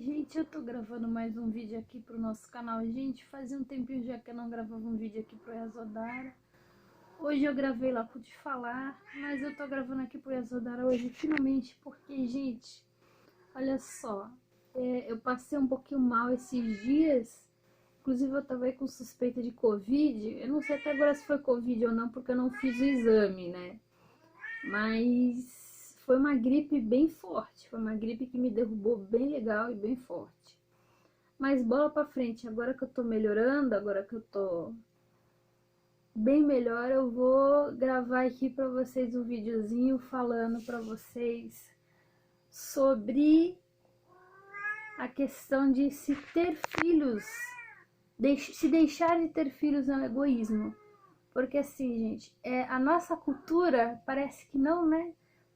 Gente, eu tô gravando mais um vídeo aqui pro nosso canal. Gente, fazia um tempinho já que eu não gravava um vídeo aqui pro Yasodhara. Hoje eu gravei lá pro Te Falar, mas eu tô gravando aqui pro Yasodhara hoje finalmente porque, gente, olha só, eu passei um pouquinho mal esses dias. Inclusive eu tava aí com suspeita de Covid. Eu não sei até agora se foi Covid ou não, porque eu não fiz o exame, né? Mas foi uma gripe bem forte, foi uma gripe que me derrubou bem legal e bem forte. Mas bola pra frente, agora que eu tô melhorando, agora que eu tô bem melhor, eu vou gravar aqui pra vocês um videozinho falando pra vocês sobre a questão de se ter filhos, se deixar de ter filhos é um egoísmo. Porque assim, gente, a nossa cultura parece que não, né?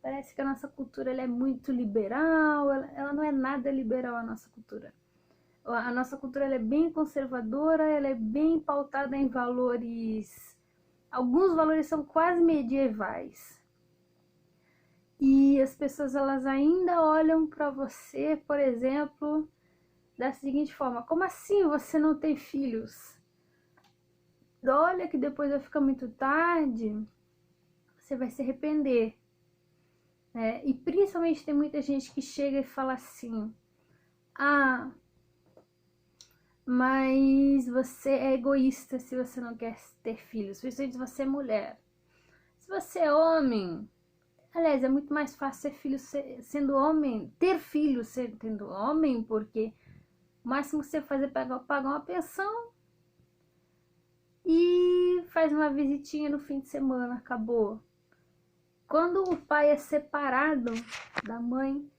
Parece que a nossa cultura ela é muito liberal, ela não é nada liberal, a nossa cultura. A nossa cultura ela é bem conservadora, ela é bem pautada em valores, alguns valores são quase medievais. E as pessoas elas ainda olham para você, por exemplo, da seguinte forma: como assim você não tem filhos? Olha que depois vai ficar muito tarde, você vai se arrepender. E principalmente tem muita gente que chega e fala assim: ah, mas você é egoísta se você não quer ter filhos, principalmente se você é mulher. Se você é homem, aliás, é muito mais fácil ter filho sendo homem, ter filho sendo homem, porque o máximo que você faz é pagar uma pensão e faz uma visitinha no fim de semana, acabou. Quando o pai é separado da mãe,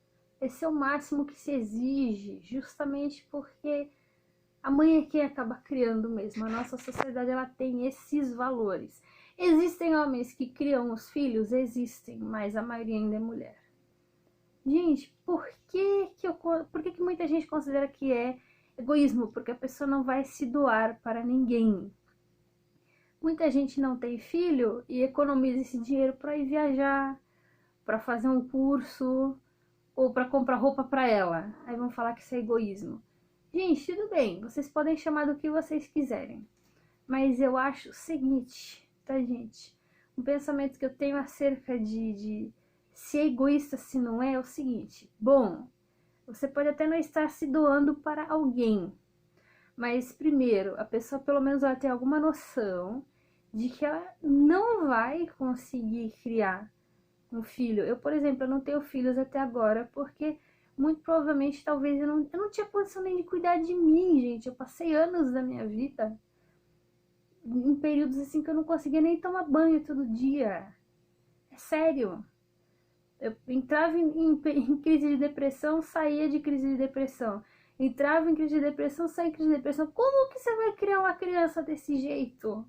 esse é o máximo que se exige, justamente porque a mãe é quem acaba criando mesmo. A nossa sociedade ela tem esses valores. Existem homens que criam os filhos? Existem, mas a maioria ainda é mulher. Gente, por que muita gente considera que é egoísmo? Porque a pessoa não vai se doar para ninguém. Muita gente não tem filho e economiza esse dinheiro para ir viajar, para fazer um curso ou para comprar roupa para ela. Aí vão falar que isso é egoísmo. Gente, tudo bem, vocês podem chamar do que vocês quiserem. Mas eu acho o seguinte, tá, gente? Um pensamento que eu tenho acerca de se é egoísta, se não é o seguinte. Bom, você pode até não estar se doando para alguém. Mas primeiro, a pessoa pelo menos ela tem alguma noção de que ela não vai conseguir criar um filho. Eu, por exemplo, eu não tenho filhos até agora porque muito provavelmente talvez eu não tinha condição nem de cuidar de mim, gente. Eu passei anos da minha vida em períodos assim que eu não conseguia nem tomar banho todo dia. É sério. Eu entrava em crise de depressão, saía de crise de depressão. Entrava em crise de depressão, saía em crise de depressão. Como que você vai criar uma criança desse jeito?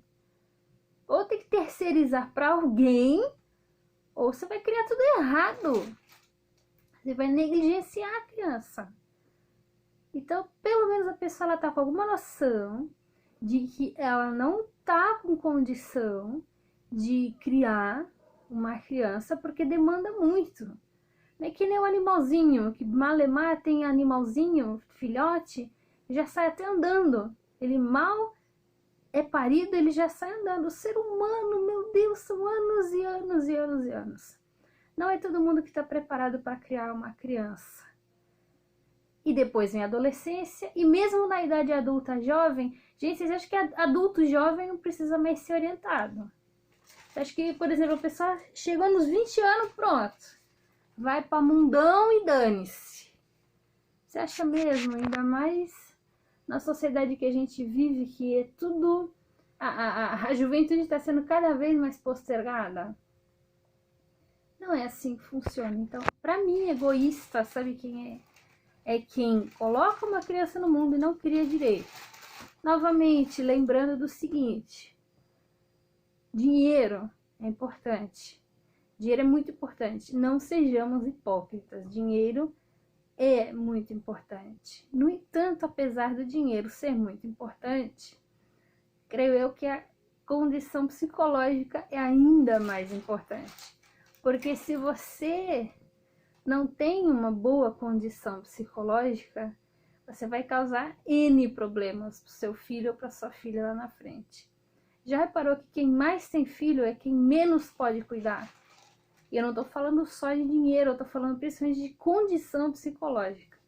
Ou tem que terceirizar para alguém, ou você vai criar tudo errado. Você vai negligenciar a criança. Então, pelo menos a pessoa ela tá com alguma noção de que ela não tá com condição de criar uma criança porque demanda muito. Não é que nem o animalzinho, que malemar tem animalzinho, filhote, já sai até andando. Ele mal é parido, ele já sai andando. O ser humano, meu Deus, são anos e anos e anos e anos. Não é todo mundo que está preparado para criar uma criança. E depois vem a adolescência, e mesmo na idade adulta jovem, gente, vocês acham que adulto jovem não precisa mais ser orientado? Você acha que, por exemplo, a pessoa chegou nos 20 anos, pronto, vai para mundão e dane-se? Você acha mesmo? Ainda mais na sociedade que a gente vive, que é tudo... A juventude está sendo cada vez mais postergada. Não é assim que funciona. Então, para mim, egoísta, sabe quem é? É quem coloca uma criança no mundo e não cria direito. Novamente, lembrando do seguinte: dinheiro é importante. Dinheiro é muito importante. Não sejamos hipócritas. Dinheiro é muito importante. No entanto, apesar do dinheiro ser muito importante, creio eu que a condição psicológica é ainda mais importante. Porque se você não tem uma boa condição psicológica, você vai causar N problemas pro seu filho ou pra sua filha lá na frente. Já reparou que quem mais tem filho é quem menos pode cuidar? E eu não tô falando só de dinheiro, eu tô falando principalmente de condição psicológica.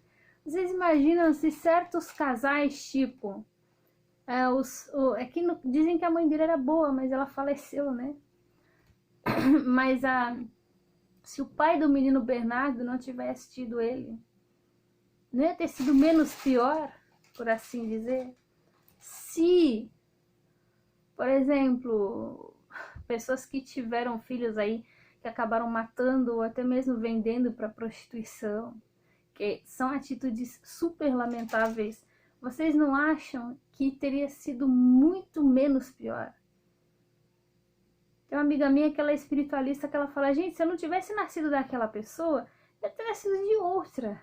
Vocês imaginam se certos casais, tipo... dizem que a mãe dele era boa, mas ela faleceu, né? Mas se o pai do menino Bernardo não tivesse tido ele, não ia ter sido menos pior, por assim dizer? Se, por exemplo, pessoas que tiveram filhos aí, que acabaram matando ou até mesmo vendendo para prostituição, que são atitudes super lamentáveis, vocês não acham que teria sido muito menos pior? Tem uma amiga minha que ela é espiritualista, que ela fala, gente, se eu não tivesse nascido daquela pessoa, eu teria nascido de outra.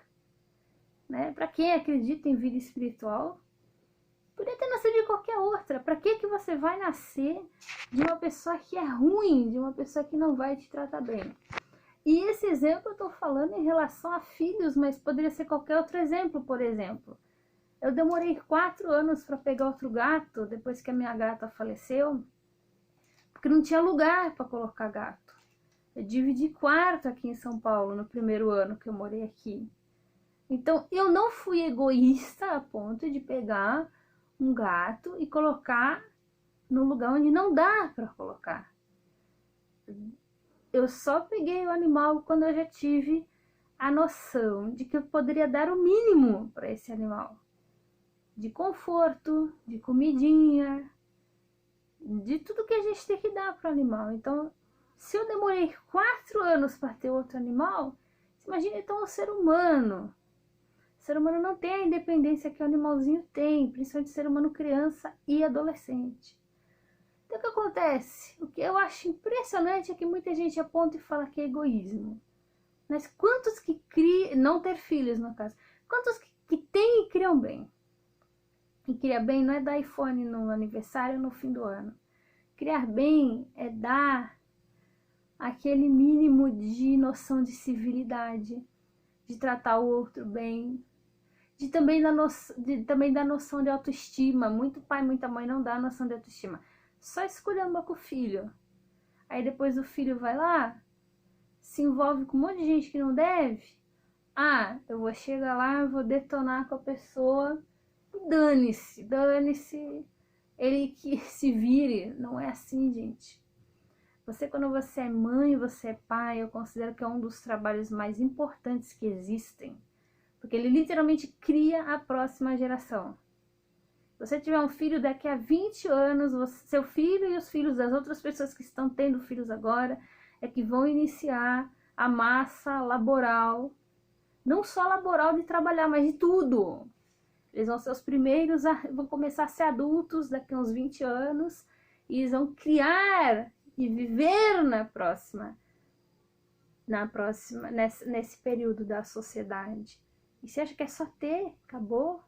Né? Para quem acredita em vida espiritual, podia ter nascido de qualquer outra. Para que você vai nascer de uma pessoa que é ruim, de uma pessoa que não vai te tratar bem? E esse exemplo eu estou falando em relação a filhos, mas poderia ser qualquer outro exemplo, por exemplo. Eu demorei 4 anos para pegar outro gato, depois que a minha gata faleceu, porque não tinha lugar para colocar gato. Eu dividi quarto aqui em São Paulo, no primeiro ano que eu morei aqui. Então, eu não fui egoísta a ponto de pegar um gato e colocar no lugar onde não dá para colocar. Eu só peguei o animal quando eu já tive a noção de que eu poderia dar o mínimo para esse animal. De conforto, de comidinha, de tudo que a gente tem que dar para o animal. Então, se eu demorei 4 anos para ter outro animal, imagina então um ser humano. O ser humano não tem a independência que o animalzinho tem, principalmente o ser humano criança e adolescente. Então o que acontece? O que eu acho impressionante é que muita gente aponta e fala que é egoísmo. Mas quantos que criam, não ter filhos no caso, quantos que têm e criam bem? E criar bem não é dar iPhone no aniversário no fim do ano. Criar bem é dar aquele mínimo de noção de civilidade, de tratar o outro bem, de também dar noção de autoestima. Muito pai, muita mãe não dá a noção de autoestima. Só esculhamba com o filho. Aí depois o filho vai lá, se envolve com um monte de gente que não deve. Ah, eu vou chegar lá, eu vou detonar com a pessoa. Dane-se, dane-se. Ele que se vire. Não é assim, gente. Quando você é mãe, você é pai, eu considero que é um dos trabalhos mais importantes que existem. Porque ele literalmente cria a próxima geração. Se você tiver um filho daqui a 20 anos, seu filho e os filhos das outras pessoas que estão tendo filhos agora, é que vão iniciar a massa laboral. Não só laboral de trabalhar, mas de tudo. Eles vão ser os primeiros, vão começar a ser adultos daqui a uns 20 anos. E eles vão criar e viver nesse período da sociedade. E você acha que é só ter? Acabou?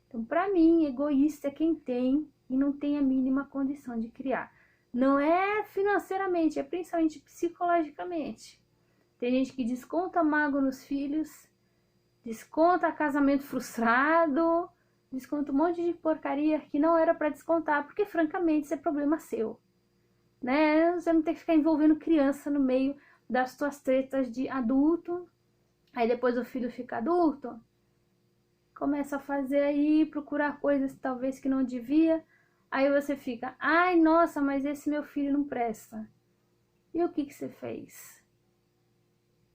Então, para mim, egoísta é quem tem e não tem a mínima condição de criar. Não é financeiramente, é principalmente psicologicamente. Tem gente que desconta mágoa nos filhos, desconta casamento frustrado, desconta um monte de porcaria que não era para descontar, porque, francamente, isso é problema seu. Né? Você não tem que ficar envolvendo criança no meio das tuas tretas de adulto. Aí depois o filho fica adulto, começa a fazer aí, procurar coisas talvez que não devia. Aí você fica, ai, nossa, mas esse meu filho não presta. E o que você fez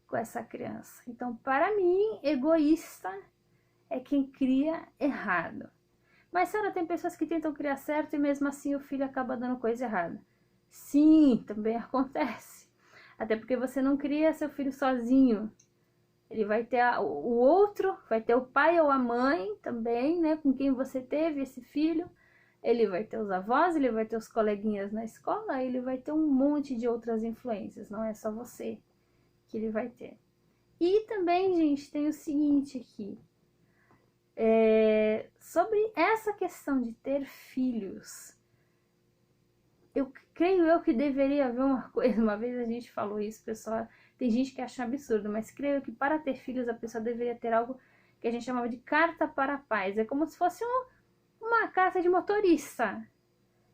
com essa criança? Então, para mim, egoísta é quem cria errado. Mas, Sara, tem pessoas que tentam criar certo e mesmo assim o filho acaba dando coisa errada. Sim, também acontece. Até porque você não cria seu filho sozinho. Ele vai ter o outro, vai ter o pai ou a mãe também, né? Com quem você teve esse filho. Ele vai ter os avós, ele vai ter os coleguinhas na escola, ele vai ter um monte de outras influências. Não é só você que ele vai ter. E também, gente, tem o seguinte aqui. Sobre essa questão de ter filhos, creio eu que deveria haver uma coisa. Uma vez a gente falou isso, pessoal. Tem gente que acha absurdo, mas creio que para ter filhos a pessoa deveria ter algo que a gente chamava de carta para pais. É como se fosse uma carta de motorista.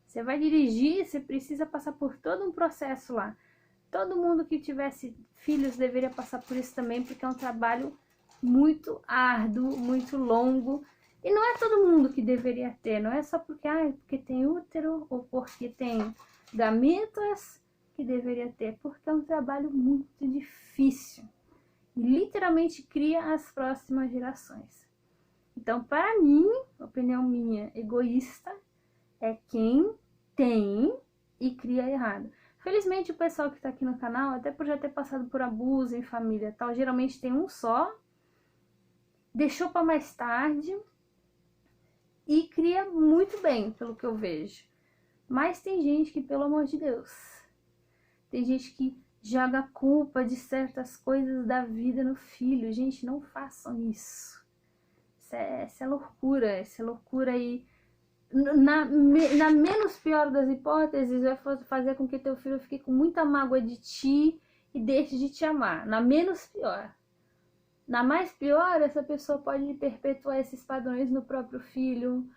Você vai dirigir, você precisa passar por todo um processo lá. Todo mundo que tivesse filhos deveria passar por isso também, porque é um trabalho muito árduo, muito longo. E não é todo mundo que deveria ter, não é só porque tem útero ou porque tem gametas que deveria ter, porque é um trabalho muito difícil. E literalmente cria as próximas gerações. Então, para mim, opinião minha, egoísta, é quem tem e cria errado. Felizmente o pessoal que está aqui no canal, até por já ter passado por abuso em família e tal, geralmente tem um só, deixou para mais tarde e cria muito bem, pelo que eu vejo. Mas tem gente que, pelo amor de Deus, tem gente que joga a culpa de certas coisas da vida no filho. Gente, não façam isso. Isso é loucura e na menos pior das hipóteses, vai fazer com que teu filho fique com muita mágoa de ti e deixe de te amar. Na menos pior. Na mais pior, essa pessoa pode perpetuar esses padrões no próprio filho,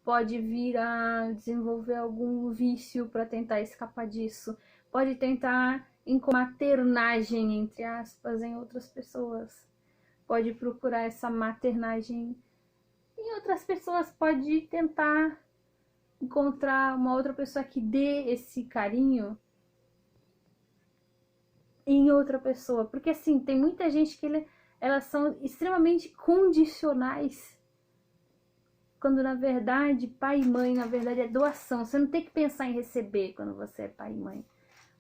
pode vir a desenvolver algum vício para tentar escapar disso, pode tentar maternagem, entre aspas, em outras pessoas, pode procurar essa maternagem em outras pessoas, pode tentar encontrar uma outra pessoa que dê esse carinho em outra pessoa, porque assim, tem muita gente que elas são extremamente condicionais, quando na verdade pai e mãe, na verdade é doação. Você não tem que pensar em receber quando você é pai e mãe,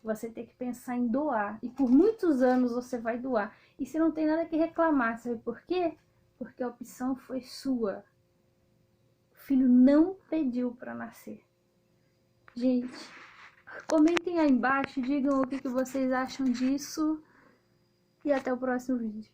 você tem que pensar em doar, e por muitos anos você vai doar, e você não tem nada que reclamar, sabe por quê? Porque a opção foi sua. O filho não pediu para nascer. Gente, comentem aí embaixo, digam o que vocês acham disso, e até o próximo vídeo.